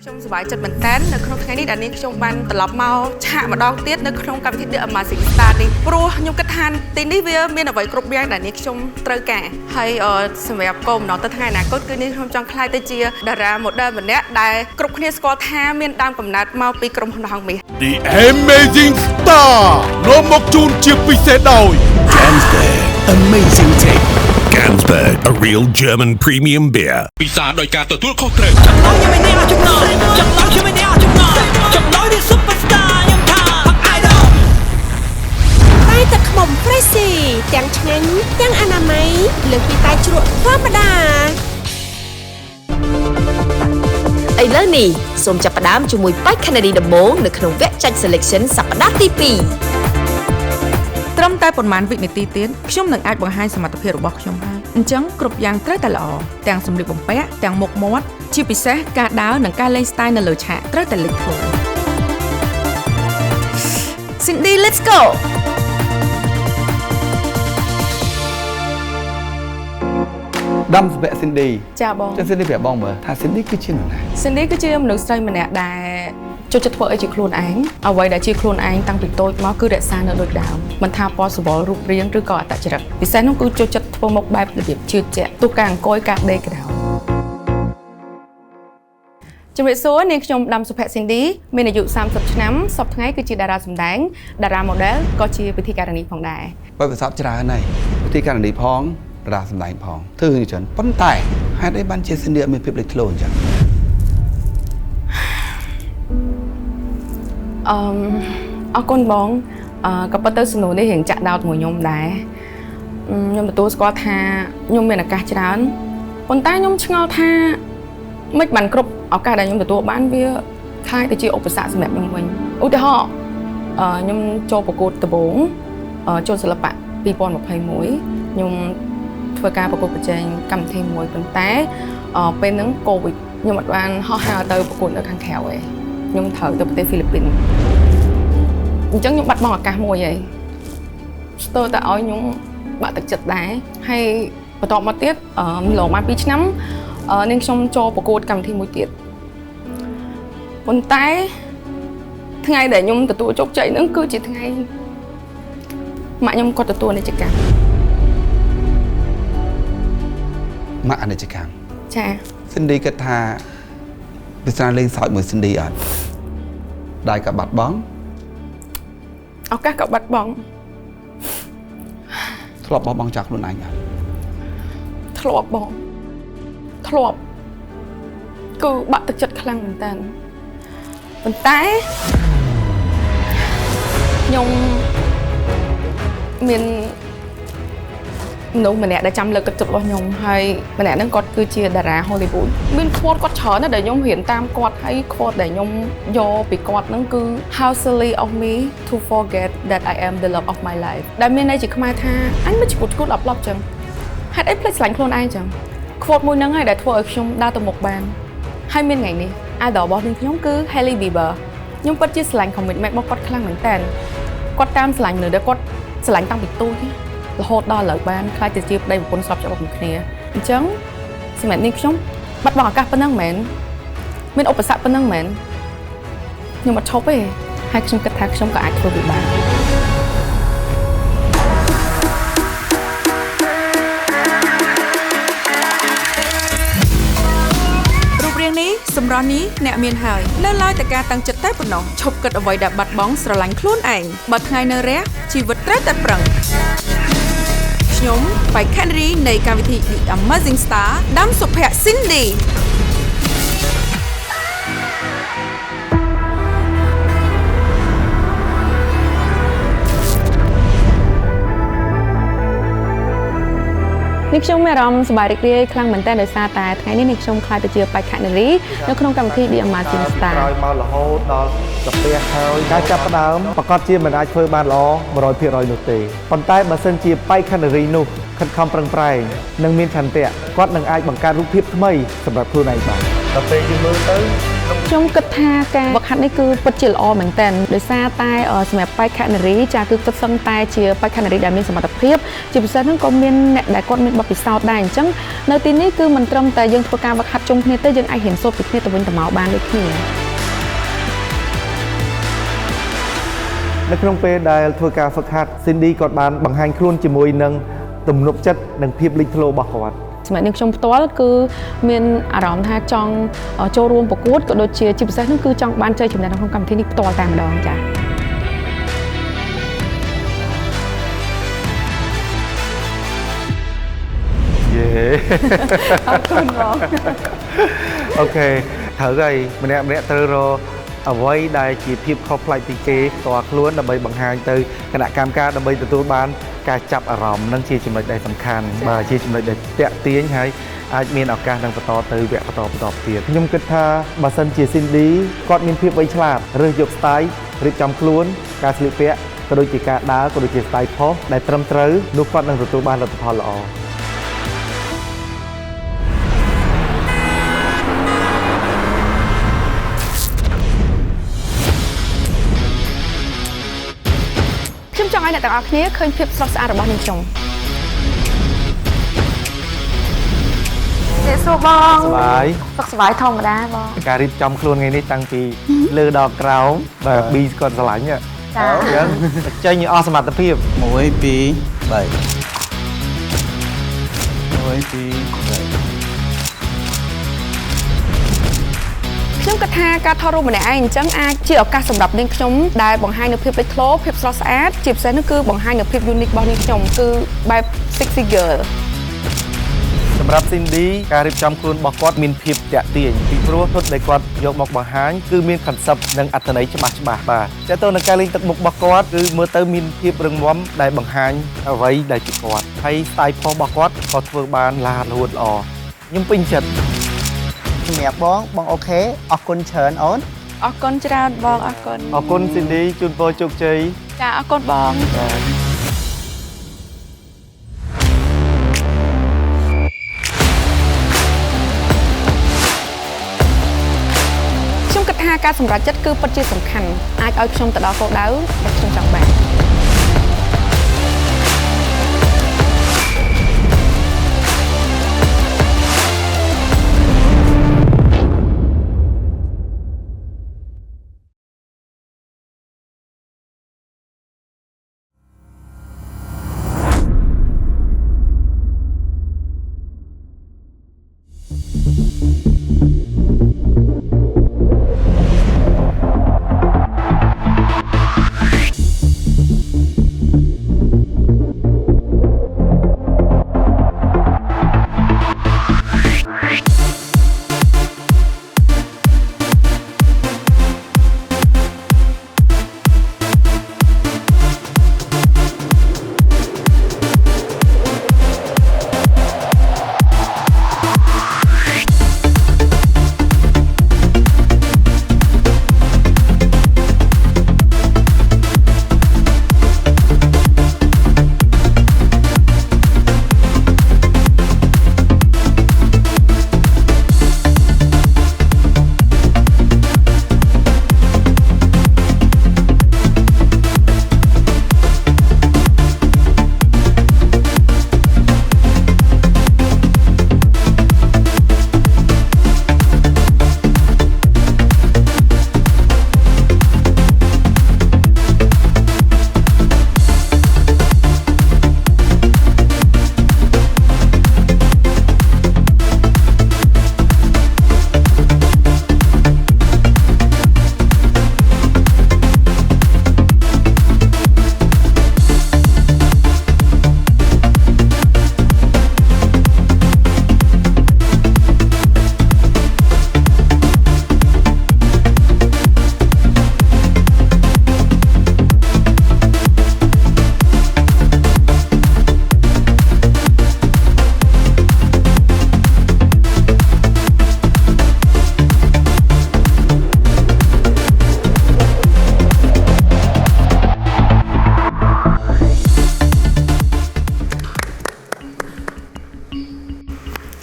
ខ្ញុំសប្បាយចិត្តមែនតើនៅក្នុងថ្ងៃនេះដែលនាងខ្ញុំបានត្រឡប់មកឆាកម្ដងទៀតនៅក្នុងកម្មវិធី The Amazing Star នេះព្រោះខ្ញុំគិតថាទីនេះវាមានអ្វីគ្រប់យ៉ាងដែលនាងខ្ញុំត្រូវការហើយសម្រាប់គោលបំណងទៅថ្ងៃអនាគតគឺនាងខ្ញុំចង់ក្លាយទៅជាតារា model ម្នាក់ដែលគ្រប់គ្នាស្គាល់ថាមានដើមកំណើតមកពីក្រុមហ៊ុនហងមាស The Amazing Star នាំមកជូនជាពិសេសដោយ Gansberg Amazing Take Gansberg a real German premium beer ពិសាដោយការទទួលខុសត្រូវ តែទឹកខ្មុំ Crazy ទាំងឆ្ងាញ់ទាំងអនាម័យលើសពីតែជ្រក់ធម្មតាឥឡូវនេះសូមចាប់ផ្ដើមជាមួយបាច់ Kennedy ដំបូងនៅក្នុងវគ្គចាច់ Selection សប្តាហ៍ទី2ត្រឹមតែប៉ុន្មានវិនាទីទៀតខ្ញុំនឹងអាចបង្ហាញសមត្ថភាពរបស់ខ្ញុំហើយអញ្ចឹងគ្រប់យ៉ាងត្រូវតែល្អទាំងសម្លៀកបំពាក់ទាំងមុខមាត់ជាពិសេសការដើរនិងការលេង style នៅលើឆាកត្រូវតែលេចធ្លោ Cindy let's go ដាំសម្រាប់ Cindy ចាបង ចុះ Cindy ប្រាប់បងមើលថា Cindy គឺជានរណា Cindy គឺជាមនុស្សស្រីម្នាក់ដែលចូលចិត្តធ្វើអីជាខ្លួនឯងអ្វីដែលជាខ្លួនឯងតាំងពីតូចមកគឺរក្សានៅដូចដើមមិនថាពណ៌សវល់រូបរាងឬក៏អត្តចរិតពិសេសនោះគឺចូលចិត្តធ្វើមុខបែបរបៀបជឿជាក់ទូការអង្គុយការដេកក្តៅជំរាបសួរនាងខ្ញុំដាំសុភ័ក្រ Cindy មានអាយុ30ឆ្នាំសប្តាហ៍ថ្ងៃគឺជាតារាសម្ដែងតារា model ក៏ជាពិធីការនីផងដែរ បើប្រសពច្រើនហើយពិធីការនីផងតារាសម្ដែងផងធ្វើរឿងច្រើនប៉ុន្តែហេតុអីបានជា Cindy អត់មានភាពលេចធ្លោអញ្ចឹងអរគុណបងក៏ប៉ុន្តែសំណួរនេះរៀងចាក់ដោតមួយខ្ញុំដែរខ្ញុំទទួលស្គាល់ថាខ្ញុំមានឱកាសច្រើនប៉ុន្តែខ្ញុំឆ្ងល់ថាមិនបានគ្រប់ឱកាសដែលខ្ញុំទទួលបានវាខ្លាយទៅជាឧបសគ្គសម្រាប់ខ្ញុំវិញឧទាហរណ៍ខ្ញុំចូលប្រកួតដំបូងចូលសិល្បៈ2021ខ្ញុំធ្វើការប្រកួតប្រជែងកម្មវិធីមួយប៉ុន្តែពេលហ្នឹងកូវីដខ្ញុំអត់បានហោះហើរទៅប្រកួតនៅខាងក្រៅទេខ្ញុំត្រូវទៅប្រទេសហ្វីលីពីនអញ្ចឹងខ្ញុំបាត់បង់ឱកាសមួយហើយស្ទើរតែឲ្យខ្ញុំបាក់ទឹកចិត្តដែរហើយបន្តមកទៀតឡងបាន2ឆ្នាំនាងខ្ញុំចូលប្រកួតកម្មវិធីមួយទៀតប៉ុន្តែថ្ងៃដែលខ្ញុំទទួលជោគជ័យហ្នឹងគឺជាថ្ងៃម៉ាក់ខ្ញុំគាត់ទទួលអាណិច្ចកម្មម៉ាក់អាណិច្ចកម្មចា Cindy គិតថាវាស្រាលេងសើចមួយ Cindy អត់ដែរក៏បាត់បង់ឱកាសក៏បាត់បង់ធ្លាប់បោះបង់ចាស់ខ្លួនឯងអត់ធ្លាប់បងធ្លាប់គឺបាក់ទឹកចិត្តខ្លាំងមែនតើប៉ុន្តែខ្ញុំមានមនុស្សម្នាក់ដែលចាំលើកទឹកចិត្តរបស់ខ្ញុំហើយម្នាក់ហ្នឹងគាត់គឺជាតារា Hollywood មាន quote គាត់ច្រើនណាស់ដែលខ្ញុំរៀនតាមគាត់ហើយ quote ដែលខ្ញុំយកពីគាត់ហ្នឹងគឺ How silly of me to forget that I am the love of my life ដែលមានន័យជាខ្មែរថាអញមិនឈួតឈួតអប់ឡប់ចឹងហេតុអីភ្លេចស្រឡាញ់ខ្លួនឯងចឹង quote មួយហ្នឹងហើយដែលធ្វើឲ្យខ្ញុំដើរទៅមុខបានហើយមានថ្ងៃនេះ idol របស់នាងខ្ញុំគឺ Hailey Bieber ខ្ញុំពិតជាស្រឡាញ់ commitment របស់គាត់ខ្លាំងមែនតើគាត់តាមស្រឡាញ់មនុស្សដែលគាត់ស្រឡាញ់តាំងពីតូចរហូតដល់ឥឡូវបានខ្លាចទៅជាប្តីប្រពន្ធស្របច្បាប់គ្នាអញ្ចឹងសម្រាប់នេះខ្ញុំបាត់បង់ឱកាសប៉ុណ្ណឹងមែនមានឧបសគ្គប៉ុណ្ណឹងមែនខ្ញុំអត់ឈប់ទេហើយខ្ញុំគិតថាខ្ញុំក៏អាចធ្វើវាបានរូបរាងនេះសម្រស់នេះអ្នកមានហើយនៅឡើយតែការតាំងចិត្តតែប៉ុណ្ណោះឈប់គិតអ្វីដែលបាត់បង់ស្រឡាញ់ខ្លួនឯងបើថ្ងៃនៅរះជីវិតត្រូវតែប្រឹងខ្ញុំបាយ Kennedy នៃកម្មវិធី The Amazing Star ដាំសុភ័ក្រ Cindy នេះខ្ញុំមានអារម្មណ៍សប្បាយរីករាយខ្លាំងមែនទែនដោយសារតែថ្ងៃនេះខ្ញុំខ្លាចទៅជាបាយ Kennedy នៅក្នុងកម្មវិធី The Amazing Star ក្រោយមករហូតដល់កាហ្វេហើយការចាប់ផ្ដើមប្រកាសជាមិនអាចធ្វើបានល្អ 100% នោះទេប៉ុន្តែបើសិនជាបាយ Kennedy នោះខិតខំប្រឹងប្រែងនិងមានឆន្ទៈគាត់នឹងអាចបង្កើតរូបភាពថ្មីសម្រាប់ខ្លួនឯងបានដល់ពេលយើងមើលទៅ ខ្ញុំគិតថាការវឹកហាត់នេះគឺពិតជាល្អមែនទែនដោយសារតែសម្រាប់បេក្ខនារីចាគឺគិតសឹងតែជាបេក្ខនារីដែលមានសមត្ថភាពជាពិសេសហ្នឹងក៏មានអ្នកដែលគាត់មានបទពិសោធន៍ដែរអញ្ចឹងនៅទីនេះគឺមិនត្រឹមតែយើងធ្វើការវឹកហាត់ជុំគ្នាទេយើងអាចរៀនសូត្រពីគ្នាទៅវិញទៅមកបានដូចគ្នានៅក្នុងពេលដែលធ្វើការហ្វឹកហាត់ Cindy គាត់បានបង្ហាញខ្លួនជាមួយនឹងទំនុកចិត្តនិងភាពលេចធ្លោរបស់គាត់សម្រាប់នាងខ្ញុំផ្ទាល់គឺមានអារម្មណ៍ថាចង់ចូលរួមប្រកួតក៏ដូចជាពិសេសនោះគឺចង់បានជ័យជំនះក្នុងកម្មវិធីនេះផ្ទាល់តែម្ដងចា៎យេអរគុណបងអូខេត្រូវហើយម្នាក់ត្រូវរកអ្វីដែលជាភាពខុសប្លែកពីគេផ្ទាល់ខ្លួនដើម្បីបង្ហាញទៅគណៈកម្មការដើម្បីទទួលបានការចាប់អារម្មណ៍នឹងជាចំណុចដែលសំខាន់បាទជាចំណុចដែលតាក់ទាញហើយអាចមានឱកាសនឹងបន្តទៅវគ្គបន្តទៀតខ្ញុំគិតថាបើសិនជា Cindy គាត់មានភាពវៃឆ្លាតរើសយក style រៀបចំខ្លួនការស្លៀកពាក់ក៏ដូចជាការដើរក៏ដូចជា style pose ដែលត្រឹមត្រូវនោះគាត់នឹងទទួលបានលទ្ធផលល្អចង់ឲ្យអ្នកទាំងអស់គ្នាឃើញភាពស្រស់ស្អាតរបស់នាងខ្ញុំទេសួរបងសប្បាយសុខសប្បាយធម្មតាបងការរៀបចំខ្លួនថ្ងៃនេះតាំងពីលើដល់ក្រោមបាទ B គាត់ឆ្លាញ់ចាអញ្ចឹងចេញឲ្យអស់សមត្ថភាព1 2 3 1 2 3ខ្ញុំគិតថាការថតរូបម្នាក់ឯងអញ្ចឹងអាចជាឱកាសសម្រាប់នាងខ្ញុំដែលបង្ហាញនូវភាពលេចធ្លោភាពស្រស់ស្អាតជាពិសេសនោះគឺបង្ហាញនូវភាព unique របស់នាងខ្ញុំគឺបែប sexy girl សម្រាប់ Cindy ការរៀបចំខ្លួនរបស់គាត់មានភាពតាក់ទាញពីព្រោះទុតដែលគាត់យកមកបង្ហាញគឺមាន concept និងអត្ថន័យច្បាស់បាទតែទៅនឹងការលេងទឹកមុខរបស់គាត់គឺមើលទៅមានភាពរឹងមាំដែលបង្ហាញអ្វីដែលជាគាត់ហើយ style pose របស់គាត់ក៏ធ្វើបានឡានលួតល្អខ្ញុំពេញចិត្តសម្រាប់បងអូខេអរគុណច្រើនអូនអរគុណច្រើនបងអរគុណ Cindy ជូនពរជោគជ័យចាអរគុណបងខ្ញុំគិតថាការសម្រេចចិត្តគឺពិតជាសំខាន់អាចឲ្យខ្ញុំទៅដល់គោលដៅដែលខ្ញុំចង់បាន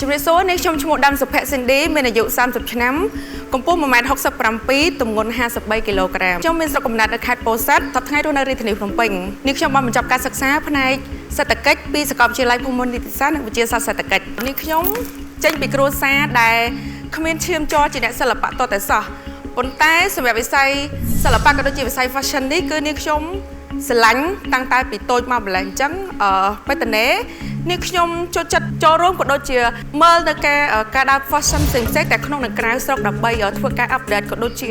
ម្រាបសួរនេះខ្ញុំឈ្មោះដាំសុភ័ក្រស៊ីនឌីមានអាយុ30ឆ្នាំកម្ពស់ 1.67 ទម្ងន់53គីឡូក្រាមខ្ញុំមានស្រុកកំណើតនៅខេត្តពោធិ៍សាត់សប្តាហ៍ថ្ងៃរស់នៅរាជធានីភ្នំពេញនេះខ្ញុំបានបញ្ចប់ការសិក្សាផ្នែកសេដ្ឋកិច្ចពីសាកលវិទ្យាល័យភូមិន្ទនីតិសាស្ត្រនិងវិទ្យាសាស្ត្រសេដ្ឋកិច្ចនេះខ្ញុំចេញពីគ្រួសារដែលគ្មានឈាមជ័រជាអ្នកសិល្បៈតតែសោះប៉ុន្តែសម្រាប់វិស័យសិល្បៈក៏ដូចជាវិស័យ fashion នេះគឺនេះខ្ញុំស្រឡាញ់តាំងតែពីតូចមកម្ល៉េះអញ្ចឹងបេតនេនេះខ្ញុំចូលចិត្តចូលរួមក៏ដូចជាមើលនៅការដើរ fashion ផ្សេងៗតែក្នុងនិងក្រៅស្រុកដើម្បីធ្វើការ update ក៏ដូចជា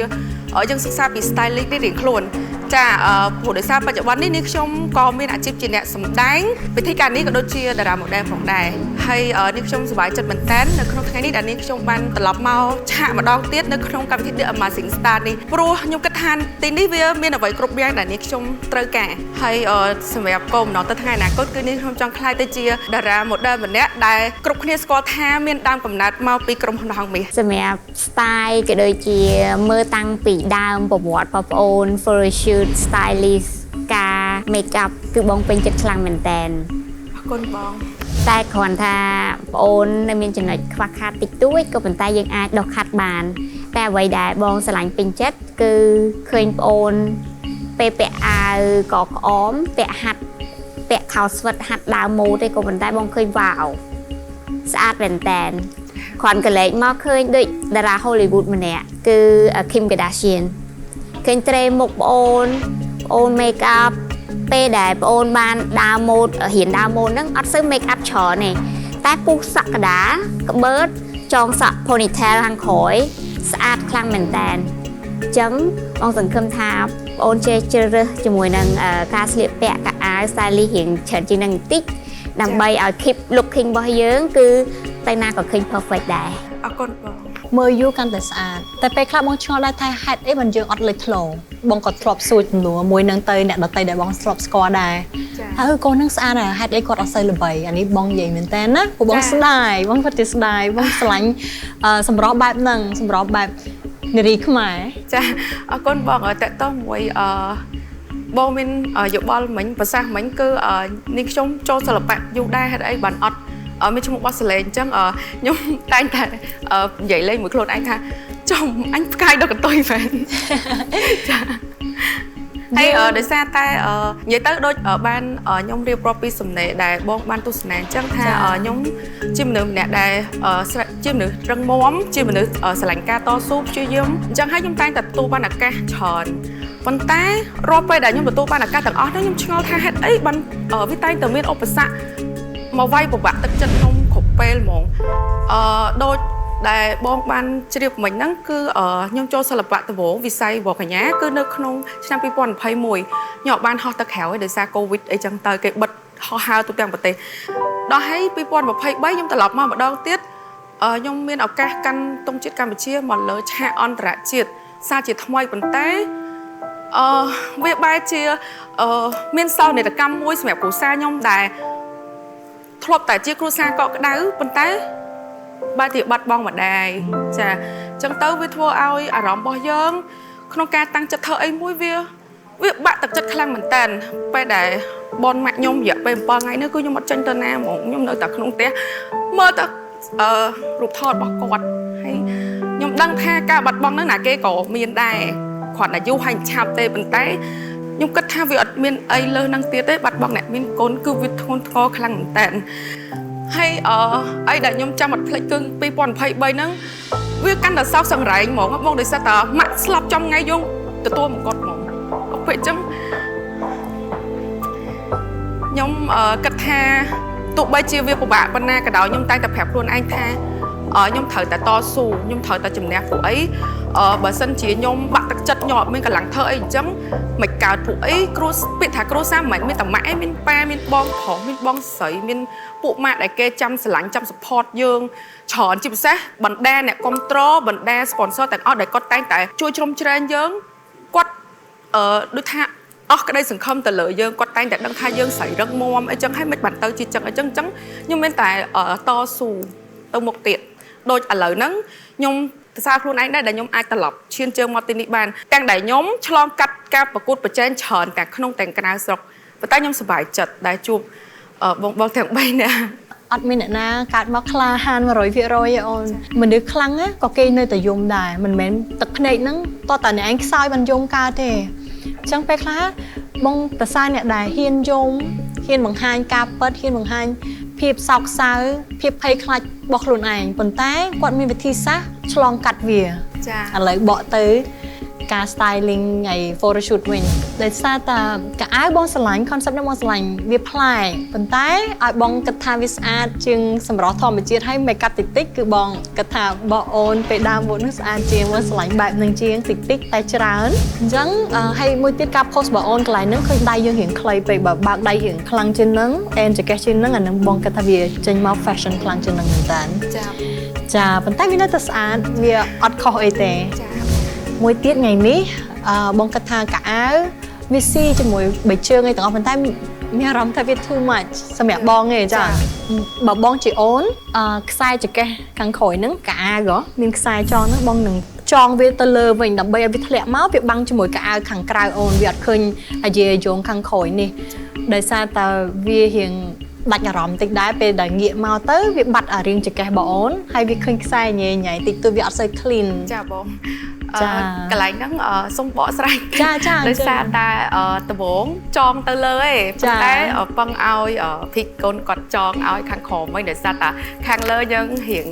យើងសិក្សាពី stylist នេះរៀងខ្លួនចាព្រោះដោយសារបច្ចុប្បន្ននេះខ្ញុំក៏មានអាជីពជាអ្នកសម្ដែងពិធីការនេះក៏ដូចជាតារា model ផងដែរហើយនេះខ្ញុំសប្បាយចិត្តមែនតើនៅក្នុងថ្ងៃនេះដែលនេះខ្ញុំបានត្រឡប់មកឆាកម្ដងទៀតនៅក្នុងកម្មវិធី The Amazing Star នេះព្រោះខ្ញុំគិតថាទីនេះវាមានអ្វីគ្រប់យ៉ាងដែលនេះខ្ញុំត្រូវការហើយសម្រាប់គោលបំណងទៅថ្ងៃអនាគតគឺនេះខ្ញុំចង់ក្លាយទៅជាតារា model ម្នាក់ដែលគ្រប់គ្នាស្គាល់ថាមានដើមកំណើតមកពីក្រុមហ៊ុនហងមាសសម្រាប់ style ក៏ដូចជាមើលតាំងពីដើមប្រវត្តិបងប្អូន photoshoot stylist ការ make up គឺបងពេញចិត្តខ្លាំងមែនតើអរគុណបងតែគ្រាន់ថាបងអូននៅមានចំណុចខ្វះខាតតិចតួចក៏ប៉ុន្តែយើងអាចដុសខាត់បានតែអ្វីដែលបងស្រឡាញ់ពេញចិត្តគឺឃើញបងអូនពេលពាក់អាវកក្អមពាក់ហាត់ពាក់ខោស្វិតហាត់ដើមម៉ូដទេក៏ប៉ុន្តែបងឃើញវ៉ាវស្អាតមែនតើគ្រាន់កលែងមកឃើញដូចតារា Hollywood ម្នាក់គឺ Kim Kardashian ឃើញត្រេមុខបងអូន make up ពេលដែលបងអូនបានដើរម៉ូដរៀនដើរម៉ូដហ្នឹងអត់សូវ make up ច្រើនទេតែពុះសក់កដាក្បឺតចងសក់ ponytail ខាងក្រោយស្អាតខ្លាំងមែនតើអញ្ចឹងបងសង្ឃឹមថាបងអូនចេះជ្រើសរើសជាមួយនឹងការស្លៀកពាក់កៅអៅ stylist រៀងច្រើនជាងនឹងបន្តិចដើម្បីឲ្យ keep looking របស់យើងគឺទៅណាក៏ឃើញ perfect ដែរអរគុណបងមើលយូរកាន់តែស្អាតតែពេលខ្លះបងឆ្ងល់ដែរថាហេតុអីបានយើងអត់លេចធ្លោបងក៏ធ្លាប់សួរចំនួនមួយនឹងទៅអ្នកដទៃដែលបងធ្លាប់ស្គាល់ដែរហើយកូននឹងស្អាតហេតុអីគាត់អត់សូវល្បីអានេះបងនិយាយមែនតើណាព្រោះបងស្ដាយបងពិតជាស្ដាយបងស្រឡាញ់សម្រស់បែបហ្នឹងសម្រស់បែបនារីខ្មែរចាអរគុណបងតើតោះមួយបងមានយោបល់មិញប្រសាសន៍មិញគឺនេះខ្ញុំចូលសិល្បៈយូរដែរហេតុអីបានអត់មានឈ្មោះបោះសលេងអញ្ចឹងខ្ញុំតែងតែនិយាយលេងមួយខ្លួនឯងថាចំអញផ្កាយដល់កន្ទុយមែនចាហើយដោយសារតែនិយាយទៅដូចបានខ្ញុំរៀបរាប់ពីសំណេរដែលបងបានទស្សនាអញ្ចឹងថាខ្ញុំជាមនុស្សម្នាក់ដែលជាមនុស្សរឹងមាំជាមនុស្សស្រឡាញ់ការតស៊ូព្យាយាមអញ្ចឹងហើយខ្ញុំតែងតែទទួលបានឱកាសច្រើនប៉ុន្តែរាល់ពេលដែលខ្ញុំទទួលបានឱកាសទាំងអស់នោះខ្ញុំឆ្ងល់ថាហេតុអីបានវាតែងតែមានឧបសគ្គមកវាយពិបាកទឹកចិត្តខ្ញុំគ្រប់ពេលហ្មងដូចដែលបងបានជ្រាបមិញហ្នឹងគឺខ្ញុំចូលសិល្បៈដំបូងវិស័យវកញ្ញាគឺនៅក្នុងឆ្នាំ2021ខ្ញុំបានហោះទៅក្រៅដោយសារ COVID អីចឹងទៅគេបិទហោះហើរទូទាំងប្រទេសដល់ហើយ2023ខ្ញុំត្រឡប់មកម្ដងទៀតខ្ញុំមានឱកាសកាន់ទង់ជាតិកម្ពុជាមកលើឆាកអន្តរជាតិសារជាថ្មីប៉ុន្តែវាបែរជាមានសោកនាដកម្មមួយសម្រាប់គ្រួសារខ្ញុំដែលធ្លាប់តែជាគ្រួសារកក់ក្ដៅប៉ុន្តែបែរជាបាត់បង់ម្ដាយចាអញ្ចឹងទៅវាធ្វើឲ្យអារម្មណ៍របស់យើងក្នុងការតាំងចិត្តធ្វើអីមួយវាបាក់ទឹកចិត្តខ្លាំងមែនតើពេលដែលបនម៉ាក់ខ្ញុំរយៈពេល7ថ្ងៃនេះគឺខ្ញុំអត់ចេញទៅណាហ្មងខ្ញុំនៅតែក្នុងផ្ទះមើលតែរូបថតរបស់គាត់ហើយខ្ញុំដឹងថាការបាត់បង់ហ្នឹងណាគេក៏មានដែរគ្រាន់តែយូរហើយឆាប់ទេប៉ុន្តែខ្ញុំគិតថាវាអត់មានអីលើនឹងទៀតទេបាត់បង់អ្នកមានកូនគឺវាធ្ងន់ធ្ងរខ្លាំងមែនតើហើយអីដែលខ្ញុំចាំអត់ភ្លេចគឺ2023ហ្នឹងវាកាន់តែសោកសង្រែងហ្មងបងដោយសារតែម៉ាក់ស្លាប់ចំថ្ងៃយើងទទួលមកគាត់ហ្មងពេលអញ្ចឹងខ្ញុំគិតថាទោះបីជាវាពិបាកប៉ុណ្ណាក៏ដោយខ្ញុំតែងតែប្រាប់ខ្លួនឯងថាខ្ញុំត្រូវតែតស៊ូខ្ញុំត្រូវតែជំនះពួកអីបើសិនជាខ្ញុំបាក់ទឹកចិត្តខ្ញុំអត់មានកម្លាំងធ្វើអីអញ្ចឹងមិនកើតពួកអីពាក្យថាគ្រួសារមិនមានតែម៉ាក់ឯងមានប៉ាមានបងប្រុសមានបងស្រីមានពួកម៉ាក់ដែលគេចាំស្រឡាញ់ចាំ support យើងច្រើនជាពិសេសបណ្ដាអ្នកគ្រប់គ្រងបណ្ដា sponsor ទាំងអស់ដែលគាត់តែងតែជួយជ្រោមជ្រែងយើងគាត់ដូចថាអស់ក្តីសង្ឃឹមទៅលើយើងគាត់តែងតែដឹងថាយើងស្រីរឹងមាំអីចឹងហើយមិនបានទៅជាចឹងអីចឹងខ្ញុំមានតែតស៊ូទៅមុខទៀតដូចឥឡូវហ្នឹងខ្ញុំសរសើរខ្លួនឯងដែរដែលខ្ញុំអាចត្រឡប់ឈានជើងមកទីនេះបានទាំងដែលខ្ញុំឆ្លងកាត់ការប្រកួតប្រជែងច្រើនទាំងក្នុងទាំងក្រៅស្រុកប៉ុន្តែខ្ញុំសប្បាយចិត្តដែលជួបបងទាំង3នាក់ អត់មានអ្នកណាកើតមកក្លាហាន 100% ទេអូនមនុស្សខ្លាំងណាក៏គេនៅតែយំដែរមិនមែនទឹកភ្នែកហ្នឹងតោះតែអ្នកឯងខ្សោយបានយំកើតទេអញ្ចឹងពេលខ្លះបងប្រសាអ្នកដែលហ៊ានយំហ៊ានបង្ហាញការពិតហ៊ានបង្ហាញភាពសោកសៅភាពភ័យខ្លាចរបស់ខ្លួនឯងប៉ុន្តែគាត់មានវិធីសាស្ត្រឆ្លងកាត់វាចាឥឡូវបកទៅការ styling ហើយ photoshoot វិញដោយសារតែកៅអៅបងស្រឡាញ់ concept នេះបងស្រឡាញ់វាប្លែកប៉ុន្តែឲ្យបងគិតថាវាស្អាតជាងសម្រស់ធម្មជាតិហើយ make up តិចតិចគឺបងគិតថាបងអូនពេលដើមមុននោះស្អាតជាងបងស្រឡាញ់បែបនឹងជាងតិចតិចតែច្រើនអញ្ចឹងហើយមួយទៀតការ post បងអូនកន្លែងហ្នឹងឃើញដៃយើងរៀងខ្លីពេកបើបើកដៃរៀងខ្លាំងជាងហ្នឹង and ចកេះជាងហ្នឹងអានឹងបងគិតថាវាចេញមក fashion ខ្លាំងជាងហ្នឹងមែនតើចាប៉ុន្តែវានៅតែស្អាតវាអត់ខុសអីទេមួយទៀតថ្ងៃនេះបងគិតថាកៅអៅវាស៊ីជាមួយបីជើងអីទាំងអស់ប៉ុន្តែមានអារម្មណ៍ថាវា too much សម្រាប់បងទេចាបើបងជាអូនខ្សែចកេះខាងក្រោយហ្នឹងកៅអៅក៏មានខ្សែចងហ្នឹងបងនឹងចងវាទៅលើវិញដើម្បីឲ្យវាធ្លាក់មកវាបាំងជាមួយកៅអៅខាងក្រៅអូនវាអត់ឃើញអាយាយងខាងក្រោយនេះដោយសារតែវារៀងដាច់អារម្មណ៍តិចដែរពេលដែលងាកមកទៅវាបាត់អារៀងចកេះបងអូនហើយវាឃើញខ្សែញ៉ៃញ៉ៃតិចទៅវាអត់សូវ clean ចាបងកន្លែងហ្នឹងសុំបកស្រាយចាដោយសារតែដំបងចងទៅលើឯងប៉ុន្តែពឹងឲ្យភីកកូនគាត់ចងឲ្យខាងក្រោមវិញដោយសារតែខាងលើយើងរៀង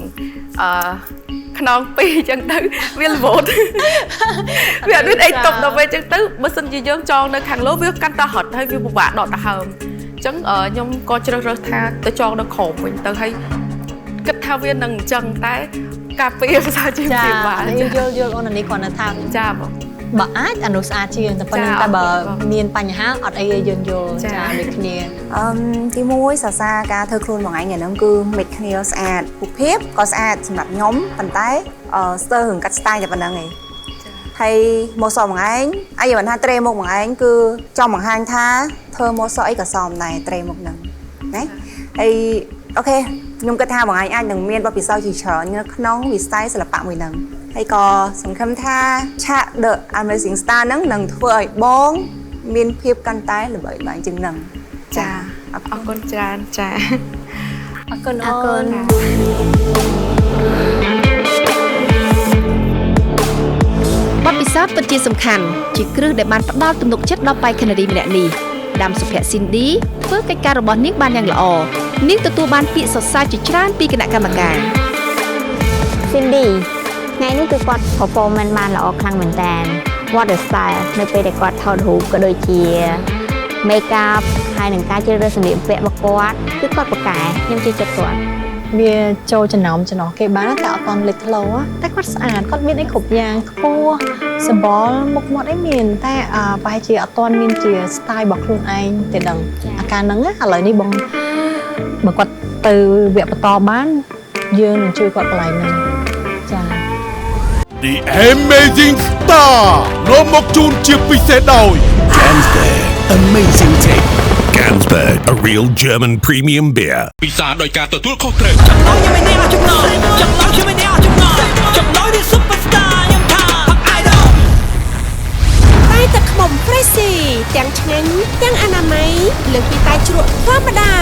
ខ្នងពីរអញ្ចឹងទៅវាល្វត់វាអត់មានអីតុបដល់ពេលអញ្ចឹងទៅបើសិនជាយើងចងនៅខាងលើវាកាន់តែរត់ហើយវាពិបាកដកដង្ហើមអញ្ចឹងខ្ញុំក៏ជ្រើសរើសថាទៅចងនៅក្រោមវិញទៅហើយគិតថាវានឹងអញ្ចឹងតែការពារភាសាជាងពីបានយល់អូននេះគាត់នៅថាចាបងបើអាចអនុស្អាតជាងតែប៉ុណ្្នឹងតែបើមានបញ្ហាអត់អីយើងយល់ចាដូចគ្នាទី1សរសើរការធ្វើខ្លួនមួយថ្ងៃហ្នឹងគឺ make គ្នាស្អាតរូបភាពក៏ស្អាតសម្រាប់ខ្ញុំប៉ុន្តែស្ទើររឿងកាត់ style តែប៉ុណ្្នឹងឯងហើយមកសក់មួយថ្ងៃអីមិនថាត្រេមុខមួយថ្ងៃគឺចង់បង្ហាញថាធ្វើមកសក់អីក៏សមដែរត្រេមុខហ្នឹងណាហើយអូខេខ្ញុំគិតថាបងឯងអាចនឹងមានបទពិសោធន៍ជាច្រើននៅក្នុងវិស័យសិល្បៈមួយហ្នឹងហើយក៏សង្ឃឹមថាឆាក The Amazing Star ហ្នឹងនឹងធ្វើឲ្យបងមានភាពកាន់តែល្បីល្បាញជាងហ្នឹងចាអរគុណច្រើនចាអរគុណអូនបទពិសោធន៍ពិតជាសំខាន់ជាគ្រឹះដែលបានផ្ដល់ទំនុកចិត្តដល់បេក្ខនារីម្នាក់នេះដាំសុភ័ក្រ Cindy ធ្វើកិច្ចការរបស់នាងបានយ៉ាងល្អនាងទទួលបានពាក្យសរសើរជាច្រើនពីគណៈកម្មការ Cindy ថ្ងៃនេះគឺគាត់ performance បានល្អខ្លាំងមែនតើ What a style នៅពេលដែលគាត់ថតរូបក៏ដូចជា make up ហើយនឹងការជ្រើសរើសសម្លៀកបំពាក់របស់គាត់គឺគាត់ប្រកែខ្ញុំជឿចិត្តគាត់វាចូលចំណោមចំណោះគេបានតែអត់តន់លេចធ្លោតែគាត់ស្អាតគាត់មានអីគ្រប់យ៉ាងខ្ពស់សម្បល់មុខមាត់អីមានតែប្រហែលជាអត់តន់មានជា style របស់ខ្លួនឯងទេដឹងអាការហ្នឹងឥឡូវនេះបងបើគាត់ទៅវគ្គបន្តបានយើងនឹងជួយគាត់កន្លែងហ្នឹងចា The Amazing Star នាំមកជូនជាពិសេសដោយ Gansberg Amazing Take Gansberg a real German premium beer ពិសាដោយការទទួលខុសត្រូវចំណងខ្ញុំនេះអត់ចំណងចំណងខ្ញុំនេះអត់ចំណងចំណងនេះ Superstar ខ្ញុំថា Idol តែទឹកខ្មុំ Freshy ទាំងឆ្ងាញ់ទាំងអនាម័យលើសពីតែជ្រក់ធម្មតា